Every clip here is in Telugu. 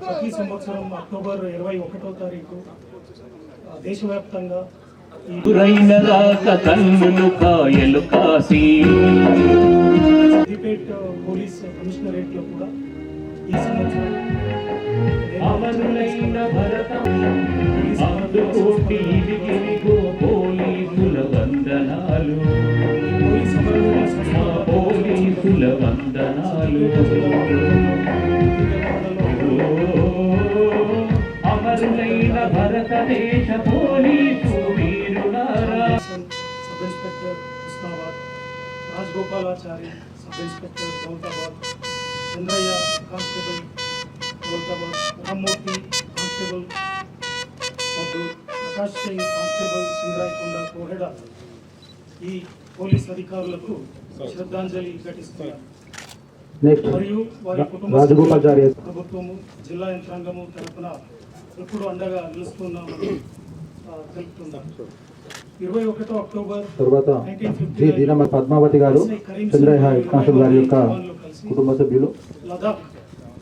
ప్రతి సంవత్సరం అక్టోబర్ 21వ తారీఖు దేశవ్యాప్తంగా సిద్దిపేట పోలీస్ కమిషనరేట్ లో కూడా ఈ సంవత్సరం పోలీసుల వందనాలు అమరులైన భారతదేశ పోలీసు వీరులారా. Sub inspector Osmanabad, Rajagopalachari sub inspector Gautabad, Chandraiah constable Gautabad, Rammurthy constable Maddur, Prakash Singh constable Singarayakonda Koheda ఈ పోలీస్ అధికారులకు శ్రద్ధాంజలి ఘటిస్తున్నారు. మరియు వారి కుటుంబ ప్రభుత్వము జిల్లా యంత్రాంగము తరఫున ఎప్పుడు అండగా నిలుస్తున్నామని తెలుపుతున్నాం. 21 అక్టోబర్ తర్వాత శ్రీ దీనమ్మ పద్మావతి గారు, చంద్రయ్య కానిస్టేబుల్ గారి యొక్క కుటుంబ సభ్యులు లదాఖ్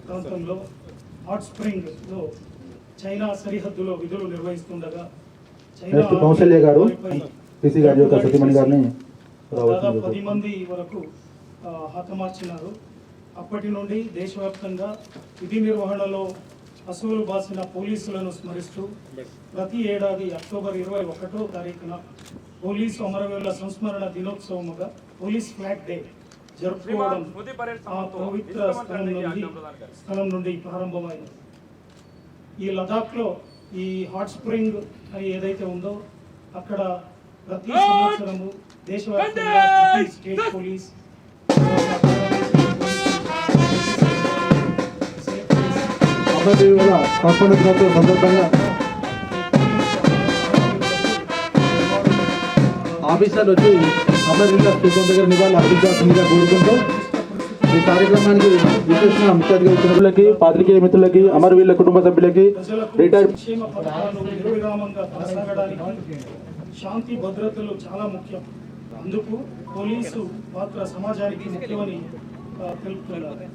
ప్రాంతంలో హాట్ స్ప్రింగ్ లో చైనా సరిహద్దులో విధులు నిర్వహిస్తుండగా చైనా కౌశల్య గారు పిసి గారి యొక్క సతీమణి గారిని దాదాపు 10 మంది వరకు హతమార్చినారు. అప్పటి నుండి దేశవ్యాప్తంగా విధి నిర్వహణలో అసువులు బాసిన పోలీసులను స్మరిస్తూ ప్రతి ఏడాది అక్టోబర్ 21వ తారీఖున పోలీసు అమరవీరుల సంస్మరణ దినోత్సవముగా పోలీస్ ఫ్లాగ్ డే జరుపుకోవడం ఆ పవిత్ర స్థలం నుండి ప్రారంభమైంది. ఈ లదాఖ్లో ఈ హాట్ స్ప్రింగ్ అని ఏదైతే ఉందో అక్కడ ప్రతి సంవత్సరము దేశవ్యాప్తంగా ప్రతి స్టేట్ పోలీస్ అమరవీరుల సంస్మరణ దినోత్సవం సందర్భంగా ఆఫీసర్లు వచ్చి అమరవీరుల స్థూపం దగ్గర నివాళులు అర్పించాల్సిందిగా కోరుకుంటూ ఈ కార్యక్రమానికి విశేష ముఖ్య అతిథిగా వచ్చినట్లకి పాత్రికేయ మిత్రులకి అమరవీరుల కుటుంబ సభ్యులకి రిటైర్డ్ శాంతి భద్రతలు చాలా ముఖ్యం. అందుకు పోలీసు పాత్ర సమాజానికి ముఖ్యమని తెలుపుతున్నారు.